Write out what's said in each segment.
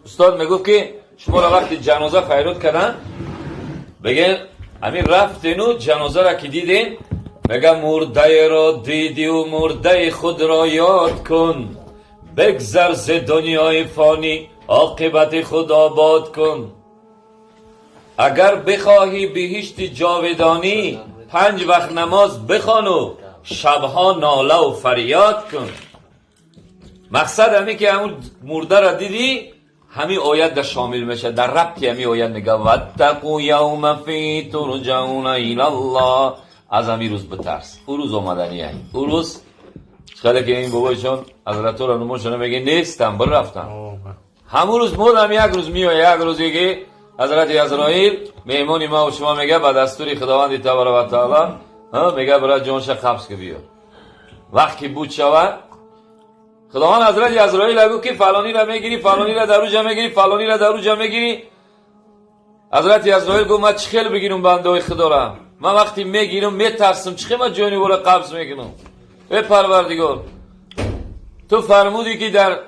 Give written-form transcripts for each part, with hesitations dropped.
استاد میگفت که شما را وقتی جنازه خیرات کردن بگه همین رفتین و جنازه را که دیدین بگه مرده را دیدی و مرده خود را یاد کن، بگذر ز دنیای فانی عاقبت خود آباد کن. اگر بخواهی بهشت جاودانی 5 وقت نماز بخوان و شبها ناله و فریاد کن. مقصد همین که همون مرده را دیدی همین آیت در شامل میشه، در ربطی همین آیت میگه واتقوا یوما فی ترجعون الی الله. از همین روز بترس. او روز آمدنی هست. او روز خیلی که این بابایشون حضرت را نمونشونه میگه نیستم بر رفتم. همون روز مردم یک روز میاد، یک روزی که حضرت عزرائیل مهمانی ما و شما میگه به دستور خداوند تبارک و تعالی میگه برای جانش قبض که بیار. وقتی بود شود خداوند حضرت عزرائیل گفت که فلانی را میگیری، فلانی را در اوجا میگیری، فلانی را در اوجا میگیری. حضرت عزرائیل گفت من چخیل بگیرم بنده خدا را، من وقتی میگیرم میترسم چخیل من جانی ولا قبض میکنم. ای پروردگار تو فرمودی که در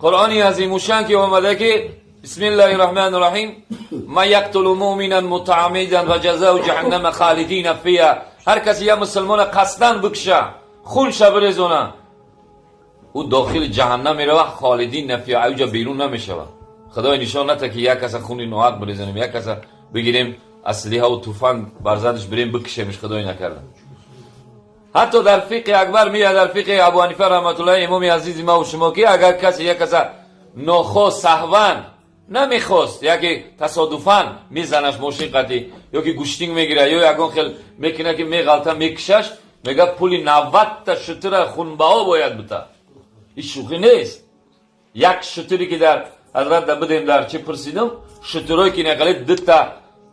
قرآن عظیم و شان که اومده که بسم الله الرحمن الرحیم ما یقتل مؤمنا متعمدا و جزاء جهنم خالدین فیها. هر کسی یا مسلمان قصدن بکشه خونش بریزونه او داخل جهنم میره و خالدین فیها اوجا بیرون نمیشه. خدای نشان نده که یک کس خون نوحق بریزنیم، یک کس بگیریم اسلحه و طوفان برزدش بریم بکشیمش، خدای نکرده. حتی در فقه اکبر میاد، در فقه ابو حنیفه رحمت الله امام عزیز ما و شما که اگر کسی یک کس ناخواست سهوا نمیخواست یا که تصادفاً میزنش موشقتی یا که گوشتینگ میگیره یا یگان خیل میکنه که میغلطه میکشش، میگه پولی 90 تا شتر خونبها باید بده. این شوخی نیست. یک شتری که در حضرت بدیم در چه پرسیدم شترهایی که نقلیب 2 تا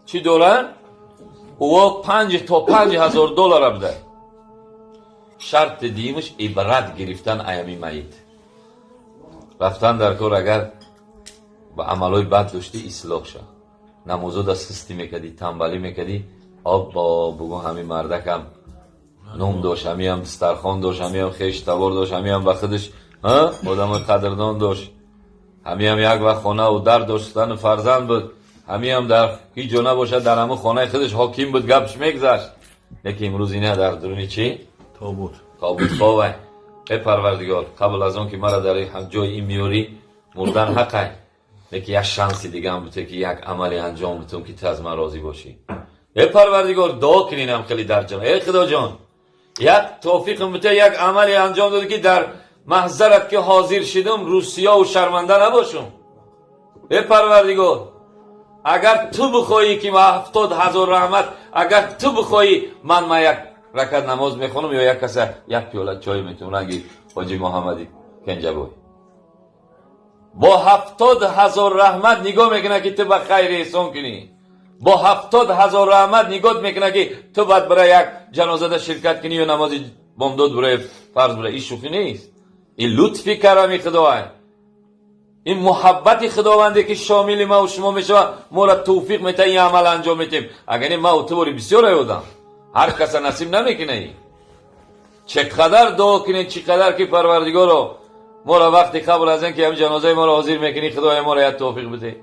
چی دارن او 5 تا 5000 دلار بده. شرط دیمش عبرت گرفتن ایامی میت رفتن در کار. اگر با عملای بد داشتی اصلاح شد، نمازو دا سستی میکدی، تنبلی میکدی، آب با بگو همین مردکم نوم داشت، همین هم دسترخوان داشت، همین هم خیش تبار داشت، همین هم وقتش آدم قدردان داشت، همین هم یک وقت خانه و در داشتن فرزند بود، همین هم در هیچ جا نباشد در همه خانه خودش حاکم بود گپش میگذشت. لیکن امروز اینه در درونی چی؟ تابوت خواه. ای پروردگار قبل از اون که مرا در جای این میوری مردن حقه، لیکن یک شانسی دیگه هم بوده که یک عملی انجام بتونم که تو از من راضی باشی. ای پروردگار دعا کنینم خیلی در جان. ای خدا جان یک توفیقم بده، یک عملی انجام داده که در محضرت که حاضر شدم روسیا و شرمنده نباشم. ای پروردگار اگر تو بخوایی که ما 70,000 رحمت، اگر تو بخوایی من یک رکعت نماز میخونم یا یک کس یک پیاله چای میتونم رنگی حاجی محمدی کنجبوی با 70,000 رحمت نگاه میکنه که تو به خیر احسان کنی، با 70,000 رحمت نگاه میکنه که تو باید برای یک جنازه شرکت کنی یا نماز بامداد برای فرض برای. این شوخی نیست، این لطفی کرمی خداوند، این محبت خداونده که شامل ما و شما میشه. ما را توفیق میده این عمل انجام میدیم. اگر ما و تو باری بسیار ایودم هر کس نصیب نمیکنه. چقدر دعا کنید، چقدر که پروردگار رو ما را وقتی قبل از این که هم جنازه ما را حاضر میکنی خدای ما را توفیق بده.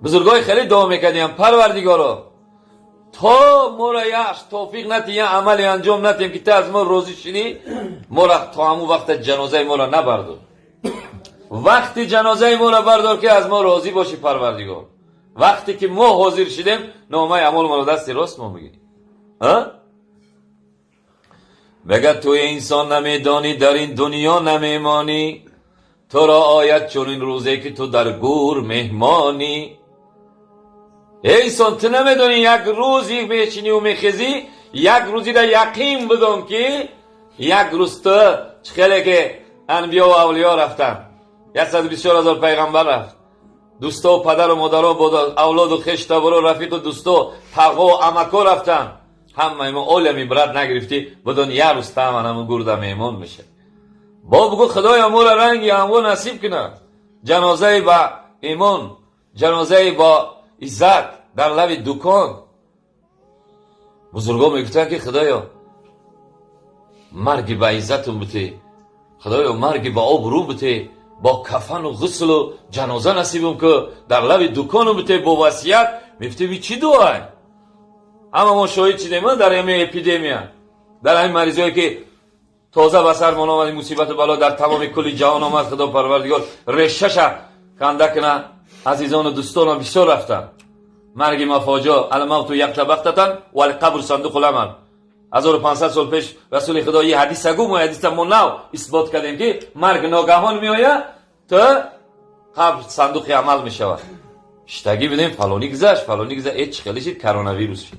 بزرگای خیلی دعا میکردیم پروردگارا تا ما را یه توفیق ندی یه عملی انجام ندیم که تا از ما راضی شدی، ما را تا همون وقت جنازه ما را نبردار. وقتی جنازه ما را بردار که از ما راضی باشی پروردگار. وقتی که ما حاضر شدیم نامه عمل ما را دست راست ما بگیریم. بگه توی انسان نمیدانی در این دنیا نمیمانی، تو را آید چون این روزه که تو در گور مهمانی. ای انسان تو نمیدانی یک روزی میشینی و میخیزی، یک روزی را یقین بدون که یک روز تو خیلی که انبیا و اولیا رفتن، 124,000 پیغمبر رفت، دوستا و پدر و مادرها با اولاد و خشت و رفیق و دوستا تقوا و عمکا رفتن. همه ما علمی برد نگرفتی بدون یه روز تمام همون گرده میمون میشه. با بگو خدای ما را رنگی همون نصیب کنه، جنازه با ایمان، جنازه با عزت در لب دکان. بزرگا میگفتن که خدایا مرگی با عزتون بده، خدایا مرگی با آبرو بده، با کفن و غسل و جنازه نصیبم که در لب دکانو بته با وصیت میفته چی دعای اما ما شاهد چی دیمه در همه اپیدمیا در همین مریضایی که تازه به سر من آمد مصیبت و بلا در تمام کل جهان آمد خدا پروردگار رشش کنده کنه عزیزان و دوستان بسیار رفتن مرگ مفاجا الموت یک بغتة والقبر صندوق العمل 1500 سال پیش رسول خدا یه حدیث گفت ما حدیث ما نو اثبات کردیم که مرگ ناگهان میآید تا قبر صندوق عمل میشود اشتگی بدیم فلانی گذشت هیچ خیلی شد کرونا ویروس شد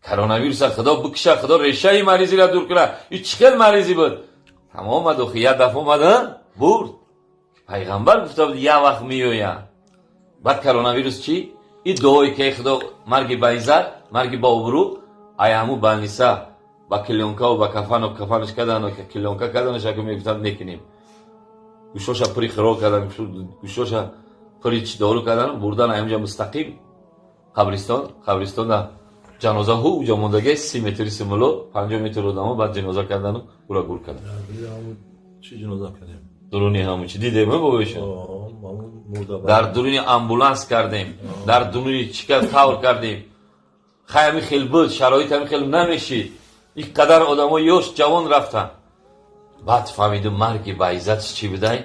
کرونا ویروس خدا بکشه خدا ریشه ای مریضی را دور کنه این چه مریضی بود تمام دو یه دفعه اومدن برد پیغمبر گفته بود یه وقت میآید بعد کرونا ویروس چی این دعایی که خدا مرگ با عزت مرگ با ابرو ایامو بانیسا با کلیونکا و با کفنش کردن و کلیونکا کردنش که میگفتن نکنیم گوشوشا پری خراب کردن گوشوشا پری دارو کردن بردن اینجا مستقیم قبرستان دا جنازه هو اونجا موندگی 30 متری سمولو 5 متر رو دامو بعد جنازه کردن و پورا گور کردن چی جنازه کردیم درونی همون چی دیدیم بابایشون در درونی امبولانس کردیم در درونی چیکار تاور کردیم خیلی خیلی بود شرایط هم خیلی نمیشید این قدر آدم یوش جوان رفتن بعد فهمیدم مرگ با عزت چی بدهی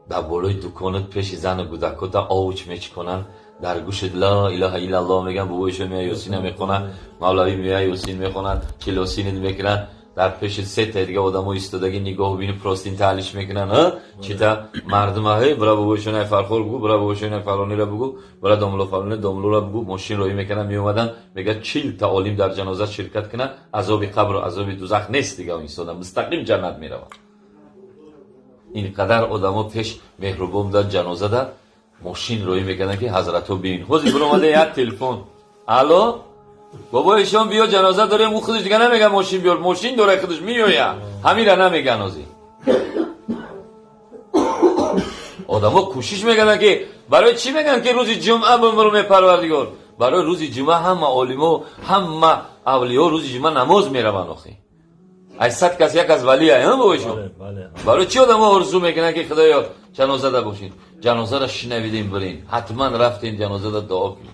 در بالای دکانت پیش زن و گودکات آوچ میچ کنن در گوشت لا اله الا الله میگن بابایشون میای یاسین میخونن مولوی میای یاسین میخونن کلاسین میکنن در پیش سه تا دیگه آدمو ایستادگی نگاه ببینی پروستین تعلیش میکنن ها چیتا مردم های برا بابایشون فرخور بگو برا بابایشون فلانی را بگو برا داملو فلانی داملو را بگو ماشین روی میکنن میومدن میگه 40 تا عالم در جنازه شرکت کنن عذاب قبر و عذاب دوزخ نیست دیگه ایستادن مستقیم جنت میرون این قدر آدمو پیش مهربون در جنازه در ماشین روی میکنن که حضرتو ببین خوزی برو اومده یک تلفن الو بابا ایشان بیا جنازه داریم او خودش دیگه نمیگه ماشین بیار ماشین داره خودش میویا همین را نمیگن ازی آدما کوشش میکنن که برای چی میگن که روز جمعه بمرم پروردگار برای روز جمعه همه عالما همه اولیا روز جمعه نماز میرون آخه 800 کس یک از ولی ها بابا ایشان برای چی آدما آرزو میکنن که خدایا جنازه ده باشین جنازه را شنویدین برین حتما رفتین جنازه ده دعا کنین